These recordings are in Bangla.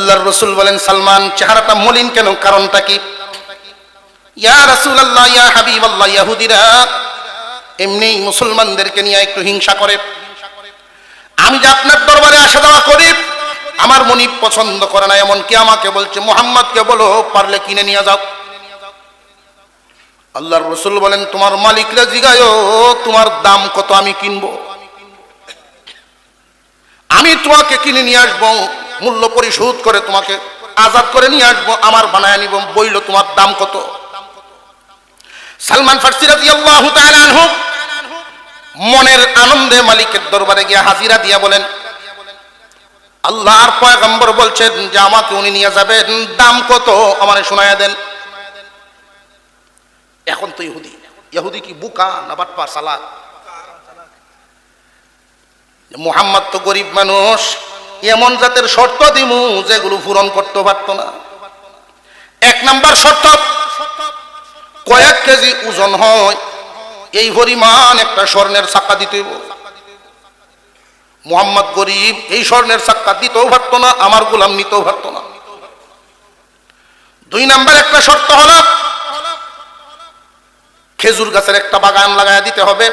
আল্লাহর রাসূল বলেন, সালমান চেহারাটা মলিন কেন, কারণটা কি? ইয়া রাসূলুল্লাহ, ইয়া হাবিবাল্লাহ, ইহুদিরা এমনি মুসলমানদেরকে নিয়ে একটু হিংসা করে। আমি যে আপনার দরবারে আসা যাওয়া করি, আমার মনিব পছন্দ করে না, এমনকি আমাকে বলছে মুহাম্মদকে বলো পারলে কিনে নিয়ে যাও। আল্লাহর রাসূল বলেন, তোমার মালিকরা জিগায়ো তোমার দাম কত, আমি কিনবো, আমি তোমাকে কিনে নিয়ে আসবো, মূল্য পরিশোধ করে তোমাকে আজাদ করে নিয়ে আসবো, আমার বানায় নিব, বইল তোমার দাম কত? সালমান ফারসি রাদিয়াল্লাহু তাআলা আনহু মনের আনন্দে মালিকের দরবারে গিয়ে হাজিরা দিয়া বলেন, আল্লাহর পয়গম্বর বলছেন যে আমাকে উনি নিয়ে যাবেন, দাম কত আমারে শোনায়া দেন। এখন তো ইহুদি কি বুকা না বাটপা চালাক? মুহাম্মদ তো গরিব মানুষ, এমন জাতের শর্ত দিমু যেগুলো পূরণ করতে পারত না। এক নাম্বার শর্ত, কয়েক কেজি ওজন হয় এই পরিমাণ একটা স্বর্ণের চাকা দিতে হইব। মুহাম্মদ গরিব, এই স্বর্ণের চাকা দিতেও পারত না, আমার গোলাম নিতেও পারত না। দুই নাম্বার একটা শর্ত হলো খেজুর গাছের একটা বাগান লাগায় দিতে হবে,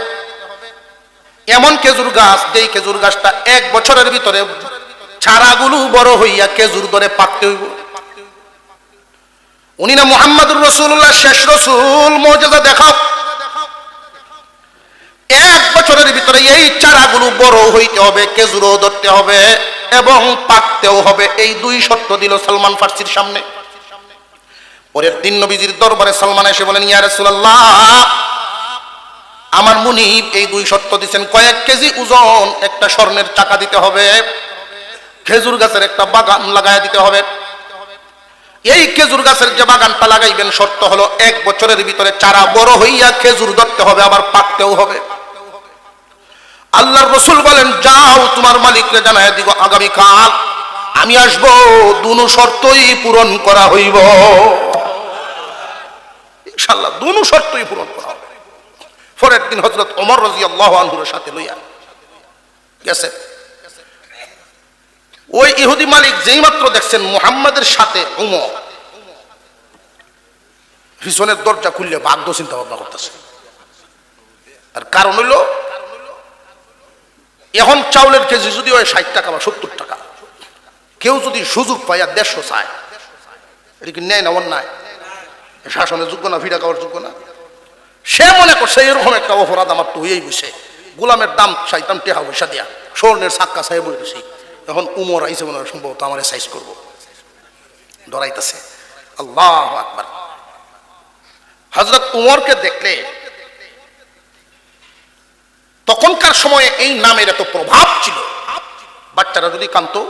এমন খেজুর গাছ যেই খেজুর গাছটা 1 বছরের ভিতরে চারাগুলো বড় হইয়া খেজুর ধরে পাকতে হইব। উনি না মুহাম্মদুর রাসূলুল্লাহ, শেষ রাসূল, মুজিজা দেখাও, 1 বছরের ভিতরে এই চারাগুলো বড় হইতে হবে, খেজুরও ধরতে হবে এবং পাকতেও হবে। এই 2 শর্ত দিল সালমান ফারসির সামনে। পরের দিন নবীজির দরবারে সালমান এসে বলেন, ইয়া রাসূলুল্লাহ, আমার মুনিব এই 2 শর্ত দিচ্ছেন, কয়েক কেজি ওজন একটা স্বর্ণের চাকা দিতে হবে, খেজুর গাছের একটা বাগান লাগায় দিতে হবে। এই খেজুর গাছের যে বাগানটা লাগাইবেন, শর্ত হলো 1 বছরের ভিতরে চারা বড় হইয়া খেজুর ধরতে হবে, আবার পাকতেও হবে। আল্লাহর রাসূল বলেন, যাও তোমার মালিককে জানায় দিব আগামীকাল আমি আসবো, 2 শর্তই পূরণ করা হইব ইনশাআল্লাহ, 2 শর্তই পূরণ করা হবে। পরের দিন হযরত ওমর রাদিয়াল্লাহু আনহুর সাথে লইয়া গেছে। ওই ইহুদি মালিক যেই মাত্র দেখছেন মুহাম্মাদের সাথে ওমর, পিছনের দরজা খুললে ভাগ্য চিন্তা ভাবনা করতেছে। আর কারণ হইল, এখন চাউলের কেজি যদি হয় 60 টাকা বা 70 টাকা, কেউ যদি সুযোগ পায় 150 চায়, এটা কি নেয় না অন্যায়? শাসনের যোগ্য না, ফিরা খাওয়ার যোগ্য না? সে মনে করছে এরকম একটা অপরাধ আমার তো হয়েই বসে, গোলামের দাম চাইতাম টেহা পয়সা দিয়া, স্বর্ণের সাক্কা চাই বলেছি। এখন উমর আইসে মনে হয় সম্ভবত আমার সাইজ করবো, ডরাইতেছে। আল্লাহু আকবার। হযরত উমরকে দেখলে তখনকার সময়ে এই নামের এত প্রভাব ছিল, বাচ্চারা যদি কাঁদতো,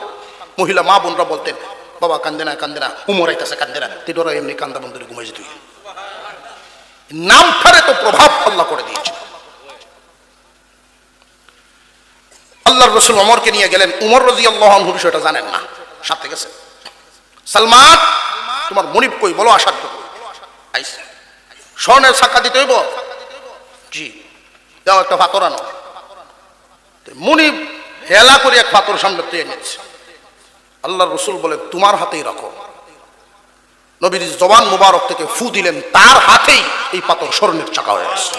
মহিলা মা বোনরা বলতেন, বাবা কান্দে না, কান্দে না, উমর আইতাছে, কান্দে না, তিডরা এমনি কান্দা বন্ধ করে ঘুমাই যেত। নামটার এত প্রভাব আল্লাহ করে দিয়েছে। আল্লাহর রাসূল ওমরকে নিয়ে গেলেন। উমর রাদিয়াল্লাহু আনহু বিষয়টা জানেন না, সাথে গেছে। সালমান, তোমার মুনিব কই, বলো আসার জন্য। আইসা, স্বর্ণের চাকা দিতে হইব? জি, দাও একটা পাথর আনো। মুনিব হেলা করে এক পাথর সামনে তুলে নিচ্ছে। আল্লাহর রাসূল বলে, তোমার হাতেই রাখো। নবীর জবান মুবারক থেকে ফু দিলেন, তার হাতেই এই পাথর স্বর্ণের চাকা হয়ে গেছে।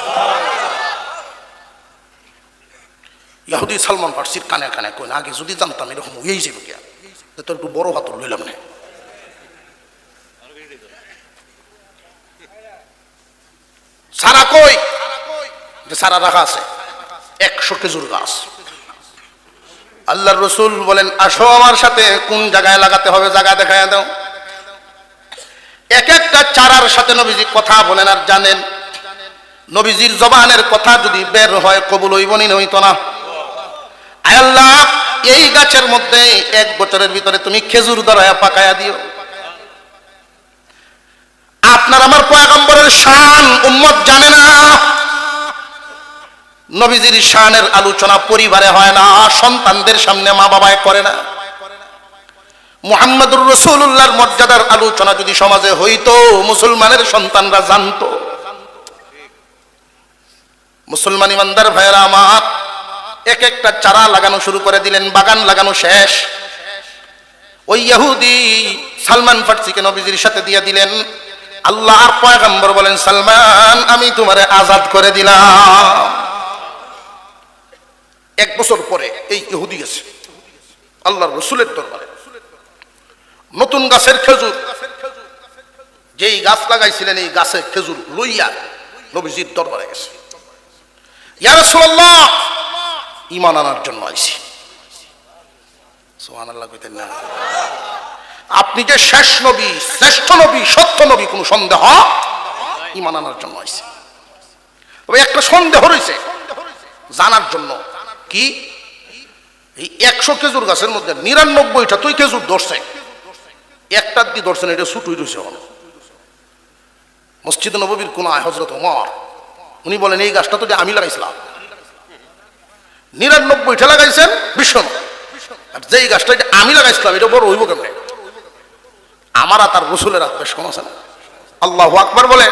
ইহুদি সালমান ফারসির কানে কানে কই, আগে যদি জানতাম এরকম হয়েই যাবে, কে তো একটু বড় পাথর লইলাম না। সারা কই, যে সারা রাখা আছে 100 খেজুর গাছ। আল্লাহর রাসূল বলেন, আসো আমার সাথে, কোন জায়গায় লাগাতে হবে জায়গা দেখায় দাও। এক একটা চারার সাথে নবীজি কথা বলেন, আর জানেন নবীজির জবানের কথা যদি বের হয় কবুল হইবনি, হইতো না। আয় আল্লাহ, এই গাছের মধ্যে 1 বছরের ভিতরে তুমি খেজুর ধরায়া পাকায়া দিও। আপনার আমার পয়গম্বরের শান উম্মত জানে না। নবীজির শানের আলোচনা পরিবারে হয় না, সন্তানদের সামনে মা বাবায় করে না। মুহাম্মদুর রাসূলুল্লাহর মর্যাদার আলোচনা যদি সমাজে হইতো, মুসলমানের সন্তানরা জানতো। মুসলমান ইমানদার ভাইয়েরা আমার, এক একটা চারা লাগানো শুরু করে দিলেন, বাগান লাগানো শেষ। ওই ইহুদি সালমান ফার্সিকে নবীজির সাথে দিয়ে দিলেন। আল্লাহর পয়গম্বর বলেন, সালমান আমি তোমারে আজাদ করে দিলাম। 1 বছর পরে এই ইহুদি গেছে আল্লাহর রাসূলের দরবারে। নতুন গাছের খেজুর, যেই গাছ লাগাইছিলেন এই গাছের খেজুর লইয়া নবীজির দরবারে গেছে। ইয়া রাসূলুল্লাহ, ঈমান আনার জন্য আইছি। সুবহানাল্লাহ কইতেন না? আপনি যে শেষ নবী, শ্রেষ্ঠ নবী, সত্য নবী, কোনো সন্দেহ, ঈমান আনার জন্য আইছি। তবে একটা সন্দেহ রয়েছে জানার জন্য, কি এই 100 খেজুর গাছের মধ্যে 99টা তুই খেজুর ধরছে, একটা দিয়ে ধরছেন, এটা ছুটুই রয়েছে। মসজিদ নববীর কোনায় হযরত ওমর উনি বলেন, এই গাছটা তো আমি লাগাইছিলাম। 99টা লাগাইছেন বিষ্ণু, আর যেই গাছটা আমি লাগাইছিলাম এটা বড় হইব কেমনে? আমার আর তার রাসূলের বেশ কম আছে না? আল্লাহু আকবার বলে।